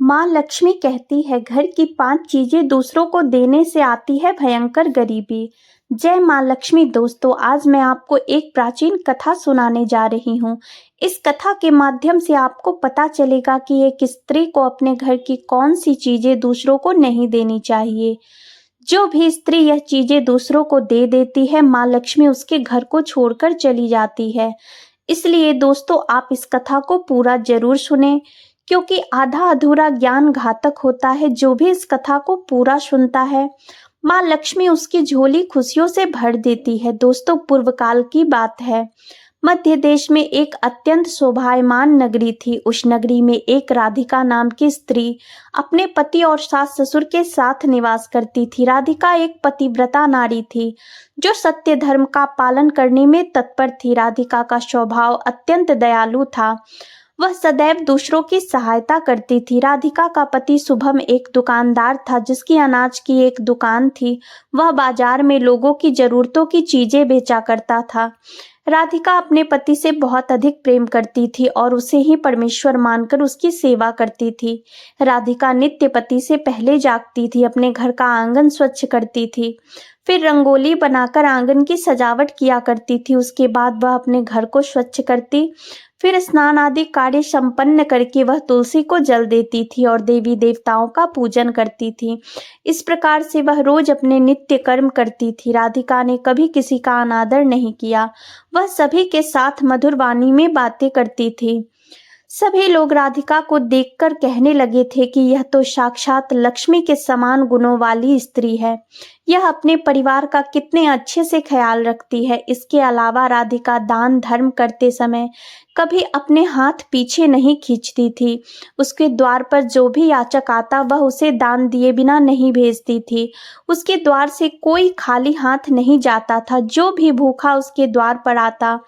माँ लक्ष्मी कहती है, घर की 5 चीजें दूसरों को देने से आती है भयंकर गरीबी। जय माँ लक्ष्मी। दोस्तों, आज मैं आपको एक प्राचीन कथा सुनाने जा रही हूँ। इस कथा के माध्यम से आपको पता चलेगा कि एक स्त्री को अपने घर की कौन सी चीजें दूसरों को नहीं देनी चाहिए। जो भी स्त्री यह चीजें दूसरों को दे देती है, माँ लक्ष्मी उसके घर को छोड़कर चली जाती है। इसलिए दोस्तों, आप इस कथा को पूरा जरूर सुने, क्योंकि आधा अधूरा ज्ञान घातक होता है। जो भी इस कथा को पूरा सुनता है, माँ लक्ष्मी उसकी झोली खुशियों से भर देती है। दोस्तों, पूर्व काल की बात है। मध्य देश में एक अत्यंत शोभायमान नगरी थी। उस नगरी में एक राधिका नाम की स्त्री अपने पति और सास ससुर के साथ निवास करती थी। राधिका एक पतिव्रता नारी थी, जो सत्य धर्म का पालन करने में तत्पर थी। राधिका का स्वभाव अत्यंत दयालु था। वह सदैव दूसरों की सहायता करती थी। राधिका का पति शुभम एक दुकानदार था, जिसकी अनाज की एक दुकान थी। वह बाजार में लोगों की जरूरतों की चीजें बेचा करता था। राधिका अपने पति से बहुत अधिक प्रेम करती थी और उसे ही परमेश्वर मानकर उसकी सेवा करती थी। राधिका नित्य पति से पहले जागती थी, अपने घर का आंगन स्वच्छ करती थी, फिर रंगोली बनाकर आंगन की सजावट किया करती थी। उसके बाद वह अपने घर को स्वच्छ करती, फिर स्नान आदि कार्य संपन्न करके वह तुलसी को जल देती थी और देवी देवताओं का पूजन करती थी। इस प्रकार से वह रोज अपने नित्य कर्म करती थी। राधिका ने कभी किसी का अनादर नहीं किया। वह सभी के साथ मधुर वाणी में बातें करती थी। सभी लोग राधिका को देखकर कहने लगे थे कि यह तो साक्षात लक्ष्मी के समान गुणों वाली स्त्री है। यह अपने परिवार का कितने अच्छे से ख्याल रखती है। इसके अलावा राधिका दान धर्म करते समय कभी अपने हाथ पीछे नहीं खींचती थी। उसके द्वार पर जो भी याचक आता, वह उसे दान दिए बिना नहीं भेजती थी। उसके द्वार से कोई खाली हाथ नहीं जाता था। जो भी भूखा उसके द्वार पर आता,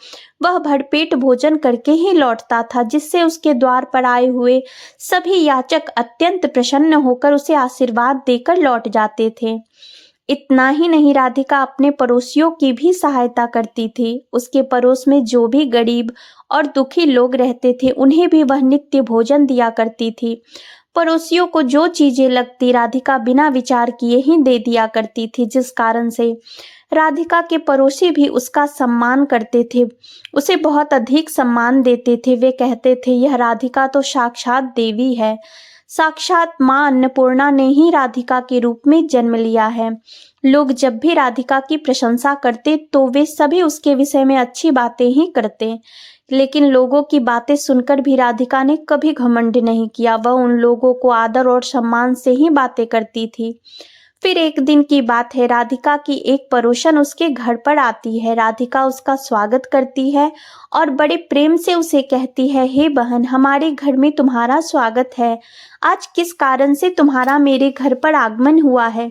वह भरपेट भोजन करके ही लौटता था, जिससे उसके द्वार पर आए हुए सभी याचक अत्यंत प्रसन्न होकर उसे आशीर्वाद देकर लौट जाते थे। इतना ही नहीं, राधिका अपने पड़ोसियों की भी सहायता करती थी। उसके पड़ोस में जो भी गरीब और दुखी लोग रहते थे, उन्हें भी वह नित्य भोजन दिया करती थी। पड़ोसियों को जो चीजें लगती, राधिका बिना विचार किए ही दे दिया करती थी, जिस कारण से राधिका के पड़ोसी भी उसका सम्मान करते थे, उसे बहुत अधिक सम्मान देते थे। वे कहते थे, यह राधिका तो साक्षात देवी है। साक्षात माँ अन्नपूर्णा ने ही राधिका के रूप में जन्म लिया है। लोग जब भी राधिका की प्रशंसा करते, तो वे सभी उसके विषय में अच्छी बातें ही करते। लेकिन लोगों की बातें सुनकर भी राधिका ने कभी घमंड नहीं किया। वह उन लोगों को आदर और सम्मान से ही बातें करती थी। फिर एक दिन की बात है, राधिका की एक पड़ोसन उसके घर पर आती है। राधिका उसका स्वागत करती है और बड़े प्रेम से उसे कहती है, हे बहन, हमारे घर में तुम्हारा स्वागत है। आज किस कारण से तुम्हारा मेरे घर पर आगमन हुआ है?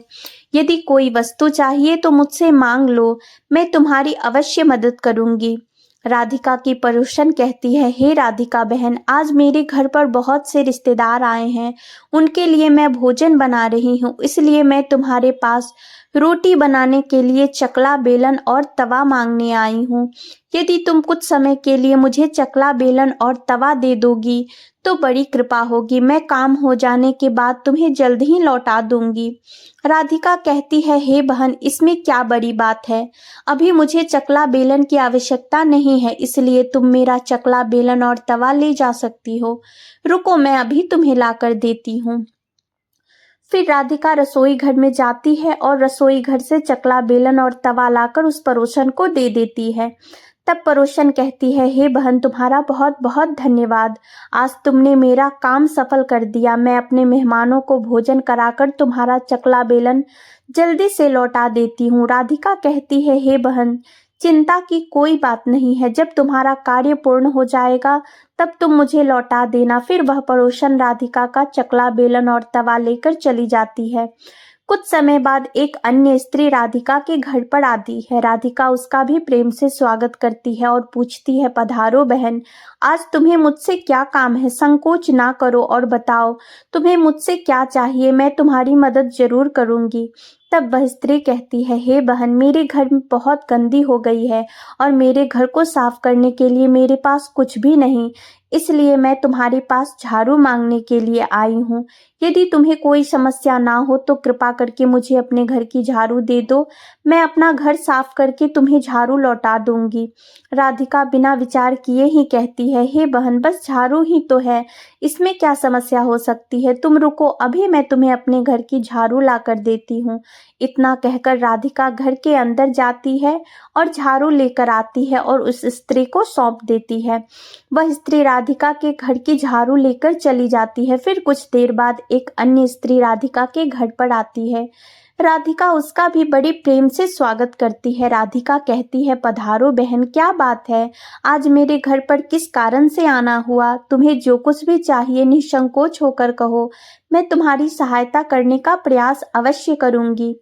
यदि कोई वस्तु चाहिए तो मुझसे मांग लो, मैं तुम्हारी अवश्य मदद करूंगी। राधिका की पड़ोसन कहती है, हे राधिका बहन, आज मेरे घर पर बहुत से रिश्तेदार आए हैं। उनके लिए मैं भोजन बना रही हूँ, इसलिए मैं तुम्हारे पास रोटी बनाने के लिए चकला, बेलन और तवा मांगने आई हूँ। यदि तुम कुछ समय के लिए मुझे चकला, बेलन और तवा दे दोगी तो बड़ी कृपा होगी। मैं काम हो जाने के बाद तुम्हें जल्द ही लौटा दूंगी। राधिका कहती है, हे बहन, इसमें क्या बड़ी बात है? अभी मुझे चकला बेलन की आवश्यकता नहीं है, इसलिए तुम मेरा चकला, बेलन और तवा ले जा सकती हो। रुको, मैं अभी तुम्हें लाकर देती हूँ। फिर राधिका रसोई घर में जाती है और रसोई घर से चकला, बेलन और तवा लाकर उस पड़ोसन को दे देती है। तब पड़ोसन कहती है, हे बहन, तुम्हारा बहुत बहुत धन्यवाद। आज तुमने मेरा काम सफल कर दिया। मैं अपने मेहमानों को भोजन कराकर तुम्हारा चकला, बेलन जल्दी से लौटा देती हूँ। राधिका कहती है, हे बहन, चिंता की कोई बात नहीं है। जब तुम्हारा कार्य पूर्ण हो जाएगा, तब तुम मुझे लौटा देना। फिर वह पड़ोसन राधिका का चकला, बेलन और तवा लेकर चली जाती है। कुछ समय बाद एक अन्य स्त्री राधिका के घर पर आती है। राधिका उसका भी प्रेम से स्वागत करती है और पूछती है, पधारो बहन, आज तुम्हें मुझसे क्या काम है? संकोच ना करो और बताओ, तुम्हें मुझसे क्या चाहिए? मैं तुम्हारी मदद जरूर करूंगी। तब वह स्त्री कहती है, हे बहन, मेरे घर में बहुत गंदी हो गई है और मेरे घर को साफ करने के लिए मेरे पास कुछ भी नहीं। इसलिए मैं तुम्हारे पास झाड़ू मांगने के लिए आई हूँ। यदि तुम्हें कोई समस्या ना हो तो कृपा करके मुझे अपने घर की झाड़ू दे दो। मैं अपना घर साफ करके तुम्हें झाड़ू लौटा दूंगी। राधिका बिना विचार किए ही कहती है, हे बहन, बस झाड़ू ही तो है, इसमें क्या समस्या हो सकती है? तुम रुको, अभी मैं तुम्हें अपने घर की झाड़ू ला कर देती हूँ। इतना कहकर राधिका घर के अंदर जाती है और झाड़ू लेकर आती है और उस स्त्री को सौंप देती है। वह स्त्री राधिका के घर की झाड़ू लेकर चली जाती है। फिर कुछ देर बाद एक अन्य स्त्री राधिका के घर पर आती है। राधिका उसका भी बड़े प्रेम से स्वागत करती है। राधिका कहती है, पधारो बहन, क्या बात है, आज मेरे घर पर किस कारण से आना हुआ? तुम्हें जो कुछ भी चाहिए निसंकोच होकर कहो, मैं तुम्हारी सहायता करने का प्रयास अवश्य करूंगी।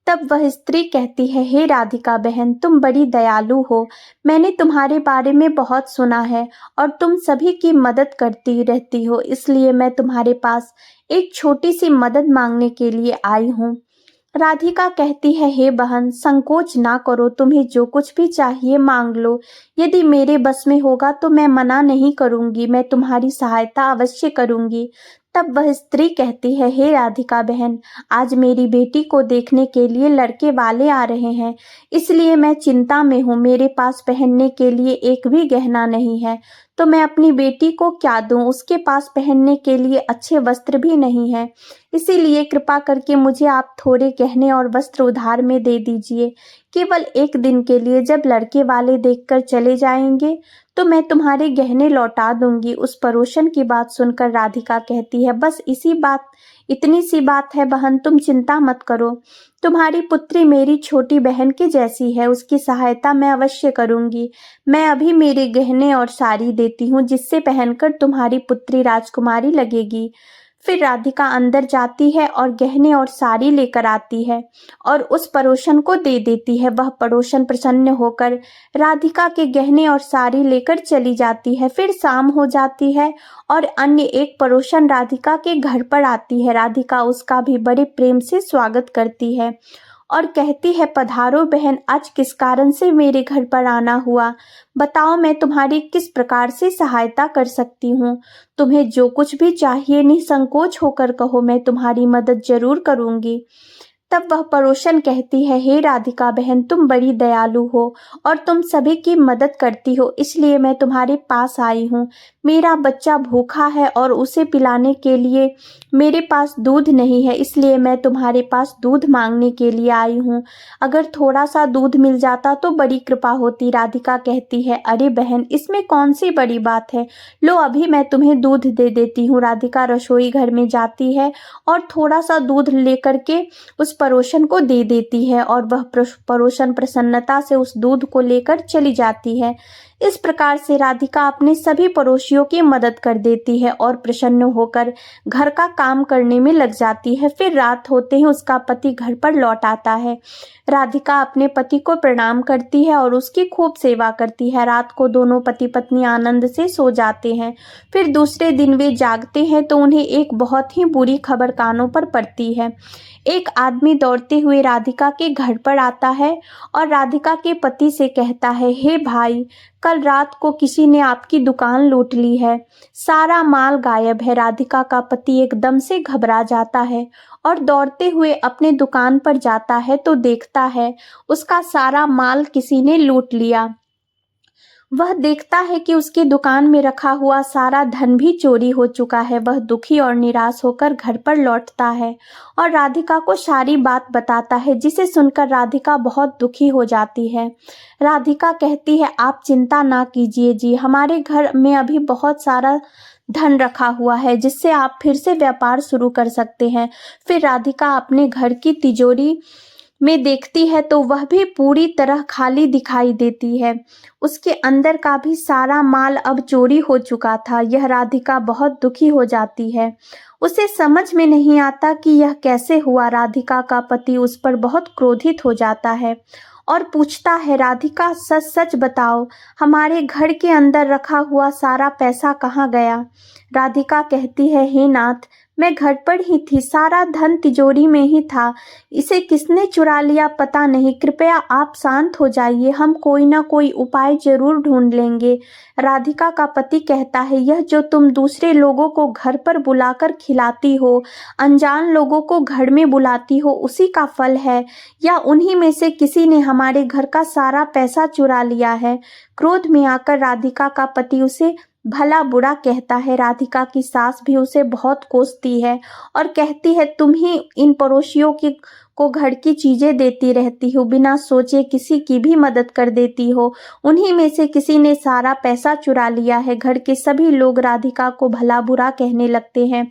तब वह स्त्री कहती है, हे राधिका बहन, तुम बड़ी दयालु हो। मैंने तुम्हारे बारे में बहुत सुना है और तुम सभी की मदद करती रहती हो, इसलिए मैं तुम्हारे पास एक छोटी सी मदद मांगने के लिए आई हूँ। राधिका कहती है, हे बहन, संकोच ना करो, तुम्हें जो कुछ भी चाहिए मांग लो। यदि मेरे बस में होगा तो मैं मना नहीं करूंगी, मैं तुम्हारी सहायता अवश्य करूंगी। तब वह स्त्री कहती है, हे राधिका बहन, आज मेरी बेटी को देखने के लिए लड़के वाले आ रहे हैं, इसलिए मैं चिंता में हूँ। मेरे पास पहनने के लिए एक भी गहना नहीं है, तो मैं अपनी बेटी को क्या दूं? उसके पास पहनने के लिए अच्छे वस्त्र भी नहीं है, इसीलिए कृपा करके मुझे आप थोड़े गहने और वस्त्र उधार में दे दीजिए। केवल एक दिन के लिए, जब लड़के वाले देखकर चले जाएंगे तो मैं तुम्हारे गहने लौटा दूंगी। उस पड़ोसन की बात सुनकर राधिका कहती है, बस इतनी सी बात है बहन, तुम चिंता मत करो। तुम्हारी पुत्री मेरी छोटी बहन की जैसी है, उसकी सहायता मैं अवश्य करूंगी। मैं अभी मेरे गहने और साड़ी देती हूँ, जिससे पहनकर तुम्हारी पुत्री राजकुमारी लगेगी। फिर राधिका अंदर जाती है और गहने और साड़ी लेकर आती है और उस पड़ोसन को दे देती है। वह पड़ोसन प्रसन्न होकर राधिका के गहने और साड़ी लेकर चली जाती है। फिर शाम हो जाती है और अन्य एक पड़ोसन राधिका के घर पर आती है। राधिका उसका भी बड़े प्रेम से स्वागत करती है और कहती है, पधारो बहन, आज किस कारण से मेरे घर पर आना हुआ? बताओ, मैं तुम्हारी किस प्रकार से सहायता कर सकती हूँ? तुम्हें जो कुछ भी चाहिए निसंकोच होकर कहो, मैं तुम्हारी मदद जरूर करूंगी। तब वह पड़ोसन कहती है, हे राधिका बहन, तुम बड़ी दयालु हो और तुम सभी की मदद करती हो, इसलिए मैं तुम्हारे पास आई हूँ। मेरा बच्चा भूखा है और उसे पिलाने के लिए मेरे पास दूध नहीं है, इसलिए मैं तुम्हारे पास दूध मांगने के लिए आई हूँ। अगर थोड़ा सा दूध मिल जाता तो बड़ी कृपा होती। राधिका कहती है, अरे बहन, इसमें कौन सी बड़ी बात है, लो अभी मैं तुम्हें दूध दे देती हूँ। राधिका रसोई घर में जाती है और थोड़ा सा दूध लेकर के उस पड़ोसन को दे देती है और वह पड़ोसन प्रसन्नता से उस दूध को लेकर चली जाती है। इस प्रकार से राधिका अपने सभी पड़ोसियों की मदद कर देती है और प्रसन्न होकर घर का काम करने में लग जाती है। फिर रात होते ही उसका पति घर पर लौट आता है। राधिका अपने पति को प्रणाम करती है और उसकी खूब सेवा करती है। रात को दोनों पति पत्नी आनंद से सो जाते हैं। फिर दूसरे दिन वे जागते हैं तो उन्हें एक बहुत ही बुरी खबर कानों पर पड़ती है। एक आदमी दौड़ते हुए राधिका के घर पर आता है और राधिका के पति से कहता है, हे भाई, कल रात को किसी ने आपकी दुकान लूट ली है, सारा माल गायब है। राधिका का पति एकदम से घबरा जाता है और दौड़ते हुए अपने दुकान पर जाता है तो देखता है उसका सारा माल किसी ने लूट लिया। वह देखता है कि उसकी दुकान में रखा हुआ सारा धन भी चोरी हो चुका है। वह दुखी और निराश होकर घर पर लौटता है और राधिका को सारी बात बताता है, जिसे सुनकर राधिका बहुत दुखी हो जाती है। राधिका कहती है, आप चिंता ना कीजिए जी, हमारे घर में अभी बहुत सारा धन रखा हुआ है, जिससे आप फिर से व्यापार शुरू कर सकते हैं। फिर राधिका अपने घर की तिजोरी में देखती है तो वह भी पूरी तरह खाली दिखाई देती है। उसके अंदर का भी सारा माल अब चोरी हो चुका था। यह राधिका बहुत दुखी हो जाती है। उसे समझ में नहीं आता कि यह कैसे हुआ। राधिका का पति उस पर बहुत क्रोधित हो जाता है और पूछता है, राधिका, सच सच बताओ, हमारे घर के अंदर रखा हुआ सारा पैसा कहाँ गया? राधिका कहती है, हे नाथ, मैं घर पर ही थी, सारा धन तिजोरी में ही था। इसे किसने चुरा लिया पता नहीं। कृपया आप शांत हो जाइए, हम कोई ना कोई उपाय जरूर ढूंढ लेंगे। राधिका का पति कहता है, यह जो तुम दूसरे लोगों को घर पर बुलाकर खिलाती हो, अनजान लोगों को घर में बुलाती हो, उसी का फल है, या उन्हीं में से किसी ने हमारे घर का सारा पैसा चुरा लिया है। क्रोध में आकर राधिका का पति उसे भला बुरा कहता है। राधिका की सास भी उसे बहुत कोसती है और कहती है, तुम ही इन पड़ोसियों की को घर की चीजें देती रहती हो, बिना सोचे किसी की भी मदद कर देती हो। उन्हीं में से किसी ने सारा पैसा चुरा लिया है। घर के सभी लोग राधिका को भला बुरा कहने लगते हैं।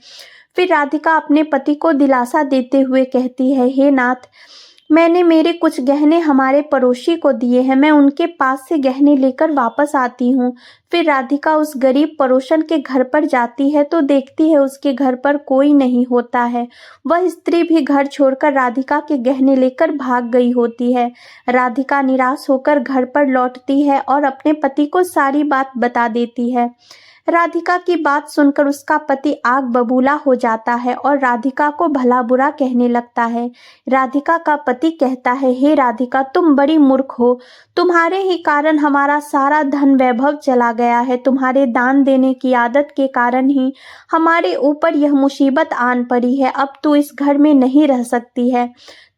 फिर राधिका अपने पति को दिलासा देते हुए कहती है, हे नाथ, मैंने मेरे कुछ गहने हमारे पड़ोसी को दिए हैं, मैं उनके पास से गहने लेकर वापस आती हूँ। फिर राधिका उस गरीब पड़ोसन के घर पर जाती है तो देखती है उसके घर पर कोई नहीं होता है। वह स्त्री भी घर छोड़कर राधिका के गहने लेकर भाग गई होती है। राधिका निराश होकर घर पर लौटती है और अपने पति को सारी बात बता देती है। राधिका की बात सुनकर उसका पति आग बबूला हो जाता है और राधिका को भला बुरा कहने लगता है। राधिका का पति कहता है, हे राधिका, तुम बड़ी मूर्ख हो। तुम्हारे ही कारण हमारा सारा धन वैभव चला गया है। तुम्हारे दान देने की आदत के कारण ही हमारे ऊपर यह मुसीबत आन पड़ी है। अब तू इस घर में नहीं रह सकती है।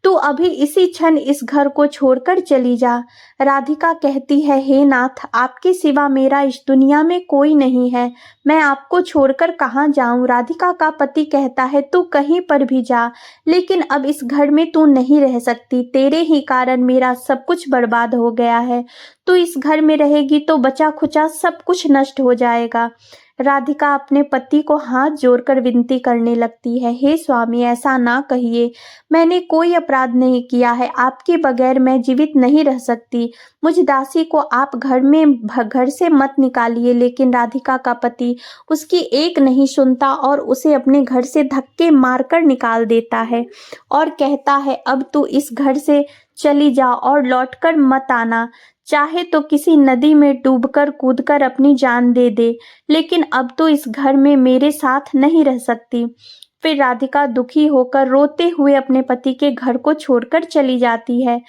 तू अभी इसी क्षण इस घर को छोड़कर चली जा। राधिका कहती है, हे नाथ, आपके सिवा मेरा इस दुनिया में कोई नहीं है। मैं आपको छोड़कर कहाँ जाऊं। राधिका का पति कहता है, तू कहीं पर भी जा, लेकिन अब इस घर में तू नहीं रह सकती। तेरे ही कारण मेरा सब कुछ बर्बाद हो गया है। तू इस घर में रहेगी तो बचा खुचा सब कुछ नष्ट हो जाएगा। राधिका अपने पति को हाथ जोड़कर विनती करने लगती है, हे स्वामी, ऐसा ना कहिए। मैंने कोई अपराध नहीं किया है। आपके बगैर मैं जीवित नहीं रह सकती। मुझ दासी को आप घर से मत निकालिए। लेकिन राधिका का पति उसकी एक नहीं सुनता और उसे अपने घर से धक्के मारकर निकाल देता है और कहता है, अब तू इस घर से चली जा और लौटकर मत आना। चाहे तो किसी नदी में डूबकर कूदकर अपनी जान दे दे, लेकिन अब तो इस घर में मेरे साथ नहीं रह सकती। फिर राधिका दुखी होकर रोते हुए अपने पति के घर को छोड़कर चली जाती है।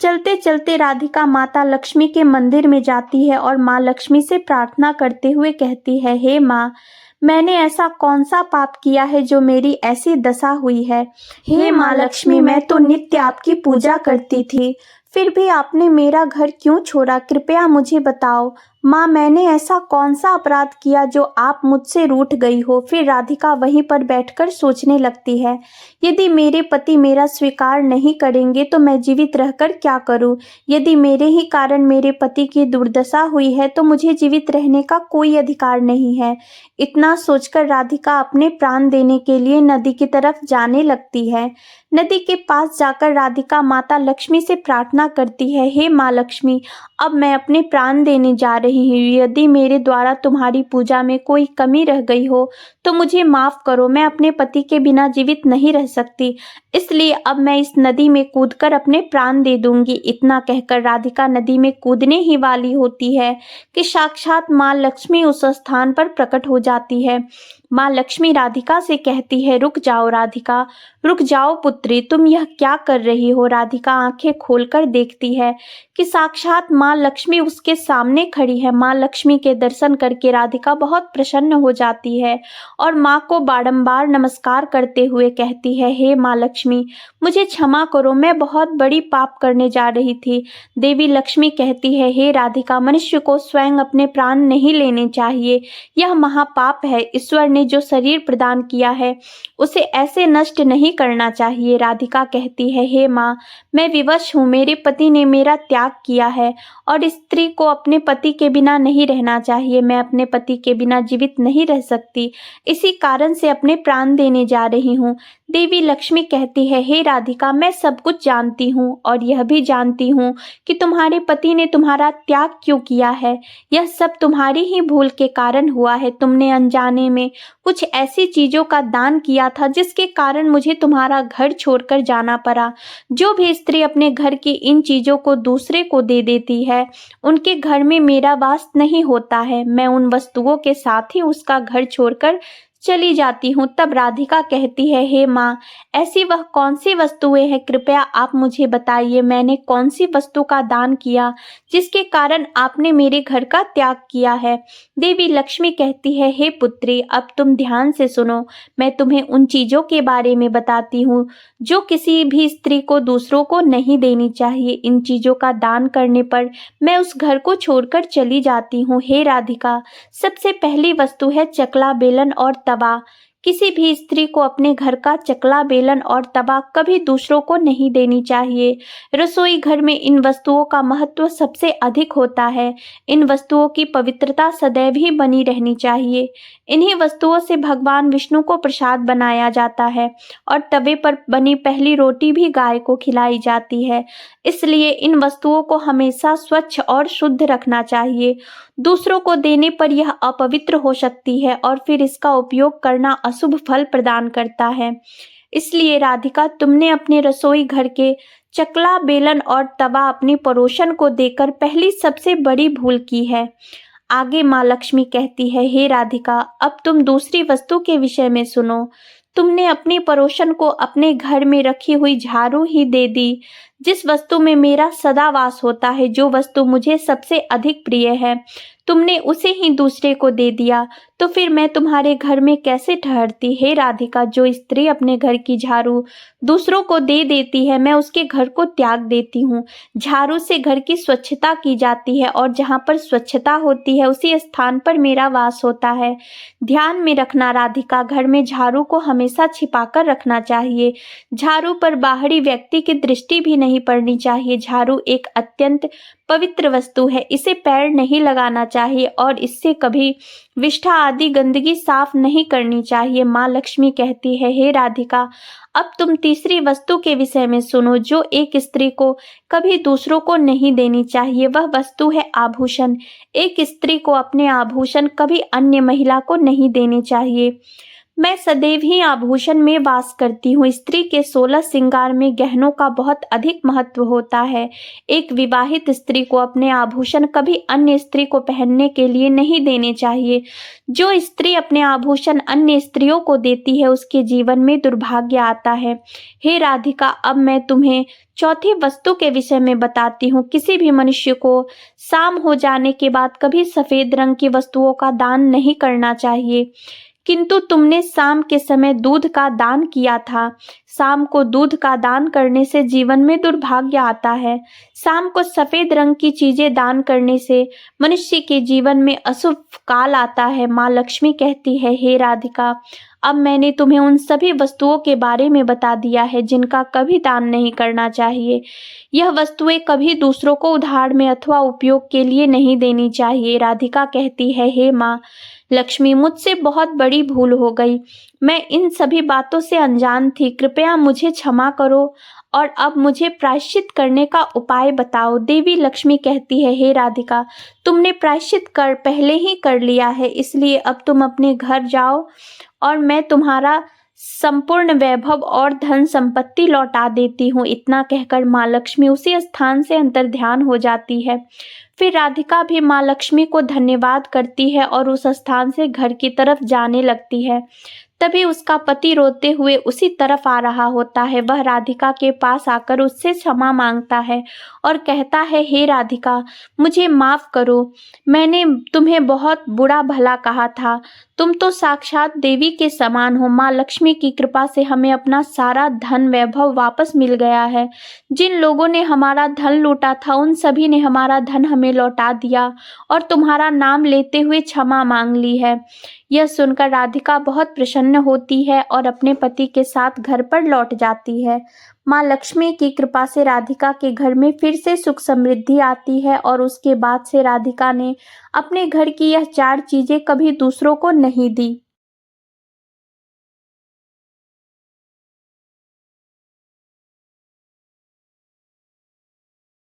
चलते चलते राधिका माता लक्ष्मी के मंदिर में जाती है और माँ लक्ष्मी से प्रार्थना करते हुए कहती है, हे माँ, मैंने ऐसा कौन सा पाप किया है जो मेरी ऐसी दशा हुई है। हे माँ लक्ष्मी, मैं तो नित्य आपकी पूजा करती थी, फिर भी आपने मेरा घर क्यों छोड़ा? कृपया मुझे बताओ। माँ, मैंने ऐसा कौन सा अपराध किया जो आप मुझसे रूठ गई हो? फिर राधिका वहीं पर बैठकर सोचने लगती है, यदि मेरे पति मेरा स्वीकार नहीं करेंगे तो मैं जीवित रहकर क्या करूं? यदि मेरे ही कारण मेरे पति की दुर्दशा हुई है तो मुझे जीवित रहने का कोई अधिकार नहीं है। इतना सोचकर राधिका अपने प्राण देने के लिए नदी की तरफ जाने लगती है। नदी के पास जाकर राधिका माता लक्ष्मी से प्रार्थना करती है, हे माँ लक्ष्मी, अब मैं अपने प्राण देने जा रही हूँ। यदि मेरे द्वारा तुम्हारी पूजा में कोई कमी रह गई हो तो मुझे माफ करो। मैं अपने पति के बिना जीवित नहीं रह सकती, इसलिए अब मैं इस नदी में कूदकर अपने प्राण दे दूंगी। इतना कहकर राधिका नदी में कूदने ही वाली होती है कि साक्षात माँ लक्ष्मी उस स्थान पर प्रकट हो जाती है। माँ लक्ष्मी राधिका से कहती है, रुक जाओ राधिका, रुक जाओ पुत्री, तुम यह क्या कर रही हो? राधिका आंखें खोलकर देखती है कि साक्षात माँ लक्ष्मी उसके सामने खड़ी है। माँ लक्ष्मी के दर्शन करके राधिका बहुत प्रसन्न हो जाती है और माँ को बारंबार नमस्कार करते हुए कहती है, हे माँ लक्ष्मी, मुझे क्षमा करो, मैं बहुत बड़ी पाप करने जा रही थी। देवी लक्ष्मी कहती है, हे राधिका, मनुष्य को स्वयं अपने प्राण नहीं लेने चाहिए, यह महापाप है। ईश्वर ने जो शरीर प्रदान किया है उसे ऐसे नष्ट नहीं करना चाहिए। राधिका कहती है, हे माँ, मैं विवश हूँ, मेरे पति ने मेरा त्याग किया है और स्त्री को अपने पति के बिना नहीं रहना चाहिए। मैं अपने पति के बिना जीवित नहीं रह सकती, इसी कारण से अपने प्राण देने जा रही हूँ। देवी लक्ष्मी कहती है, हे राधिका, मैं सब कुछ जानती हूँ और यह भी जानती हूँ कि तुम्हारे पति ने तुम्हारा त्याग क्यों किया है। यह सब तुम्हारी ही भूल के कारण हुआ है। तुमने अनजाने में कुछ ऐसी चीजों का दान किया था जिसके कारण मुझे तुम्हारा घर छोड़कर जाना पड़ा। जो भी स्त्री अपने घर की इन चीजों को दूसरे को दे देती है, उनके घर में मेरा वास नहीं होता है। मैं उन वस्तुओं के साथ ही उसका घर छोड़कर चली जाती हूँ। तब राधिका कहती है, हे माँ, ऐसी वह कौन सी वस्तुएं हैं, कृपया आप मुझे बताइए। मैंने कौन सी वस्तु का दान किया जिसके कारण आपने मेरे घर का त्याग किया है? देवी लक्ष्मी कहती है, हे पुत्री, अब तुम ध्यान से सुनो। मैं तुम्हें उन चीजों के बारे में बताती हूँ जो किसी भी स्त्री को दूसरों को नहीं देनी चाहिए। इन चीजों का दान करने पर मैं उस घर को छोड़कर चली जाती हूँ। हे राधिका, सबसे पहली वस्तु है चकला, बेलन और तवा। किसी भी स्त्री को अपने घर का चकला, बेलन और तवा कभी दूसरों को नहीं देनी चाहिए। रसोई घर में इन वस्तुओं का महत्व सबसे अधिक होता है। इन वस्तुओं की पवित्रता सदैव ही बनी रहनी चाहिए। इन्हीं वस्तुओं से भगवान विष्णु को प्रसाद बनाया जाता है और तवे पर बनी पहली रोटी भी गाय को खिलाई जाती है। इसलिए इन वस्तुओं को हमेशा स्वच्छ और शुद्ध रखना चाहिए। दूसरों को देने पर यह अपवित्र हो सकती है और फिर इसका उपयोग करना अशुभ फल प्रदान करता है। इसलिए राधिका, तुमने अपने रसोई घर के चकला, बेलन और तवा अपनी पड़ोसन को देकर पहली सबसे बड़ी भूल की है। आगे माँ लक्ष्मी कहती है, हे राधिका, अब तुम दूसरी वस्तु के विषय में सुनो। तुमने अपनी पड़ोसन को अपने घर में रखी हुई झाड़ू ही दे दी, जिस वस्तु में मेरा सदा वास होता है, जो वस्तु मुझे सबसे अधिक प्रिय है। तुमने उसे ही दूसरे को दे दिया, तो फिर मैं तुम्हारे घर में कैसे ठहरती? हे राधिका, जो स्त्री अपने घर की झाड़ू दूसरों को दे देती है, मैं उसके घर को त्याग देती हूँ। झाड़ू से घर की स्वच्छता की जाती है और जहाँ पर स्वच्छता होती है उसी स्थान पर मेरा वास होता है। ध्यान में रखना राधिका, घर में झाड़ू को हमेशा छिपाकर रखना चाहिए। झाड़ू पर बाहरी व्यक्ति की दृष्टि भी नहीं पड़नी चाहिए। झाड़ू एक अत्यंत पवित्र वस्तु है, इसे पैर नहीं लगाना चाहिए और इससे कभी विष्ठा आदि गंदगी साफ नहीं करनी चाहिए। माँ लक्ष्मी कहती है, हे राधिका, अब तुम तीसरी वस्तु के विषय में सुनो जो एक स्त्री को कभी दूसरों को नहीं देनी चाहिए। वह वस्तु है आभूषण। एक स्त्री को अपने आभूषण कभी अन्य महिला को नहीं देने चाहिए। मैं सदैव ही आभूषण में वास करती हूँ। स्त्री के 16 श्रृंगार में गहनों का बहुत अधिक महत्व होता है। एक विवाहित स्त्री को अपने आभूषण कभी अन्य स्त्री को पहनने के लिए नहीं देने चाहिए। जो स्त्री अपने आभूषण अन्य स्त्रियों को देती है उसके जीवन में दुर्भाग्य आता है। हे राधिका, अब मैं तुम्हें चौथी वस्तु के विषय में बताती हूँ। किसी भी मनुष्य को शाम हो जाने के बाद कभी सफेद रंग की वस्तुओं का दान नहीं करना चाहिए, किंतु तुमने शाम के समय दूध का दान किया था। शाम को दूध का दान करने से जीवन में दुर्भाग्य आता है। शाम को सफेद रंग की चीजें दान करने से मनुष्य के जीवन में अशुभ काल आता है। माँ लक्ष्मी कहती है, हे राधिका, अब मैंने तुम्हें उन सभी वस्तुओं के बारे में बता दिया है जिनका कभी दान नहीं करना चाहिए। यह वस्तुएं कभी दूसरों को उधार में अथवा उपयोग के लिए नहीं देनी चाहिए। राधिका कहती है, हे माँ लक्ष्मी, मुझसे बहुत बड़ी भूल हो गई। मैं इन सभी बातों से अनजान थी। कृपया मुझे क्षमा करो और अब मुझे प्रायश्चित करने का उपाय बताओ। देवी लक्ष्मी कहती है, हे राधिका, तुमने प्रायश्चित पहले ही कर लिया है, इसलिए अब तुम अपने घर जाओ और मैं तुम्हारा संपूर्ण वैभव और धन संपत्ति लौटा देती हूँ। इतना कहकर माँ लक्ष्मी उसी स्थान से अंतर्ध्यान हो जाती है। फिर राधिका भी माँ लक्ष्मी को धन्यवाद करती है और उस स्थान से घर की तरफ जाने लगती है। तभी उसका पति रोते हुए उसी तरफ आ रहा होता है। वह राधिका के पास आकर उससे क्षमा मांगता है और कहता है, हे राधिका, मुझे माफ करो। मैंने तुम्हें बहुत बुरा भला कहा था। तुम तो साक्षात देवी के समान हो। माँ लक्ष्मी की कृपा से हमें अपना सारा धन वैभव वापस मिल गया है। जिन लोगों ने हमारा धन लूटा था उन सभी ने हमारा धन हमें लौटा दिया और तुम्हारा नाम लेते हुए क्षमा मांग ली है। यह सुनकर राधिका बहुत प्रसन्न होती है और अपने पति के साथ घर पर लौट जाती है। माँ लक्ष्मी की कृपा से राधिका के घर में फिर से सुख समृद्धि आती है और उसके बाद से राधिका ने अपने घर की यह 4 चीजें कभी दूसरों को नहीं दी।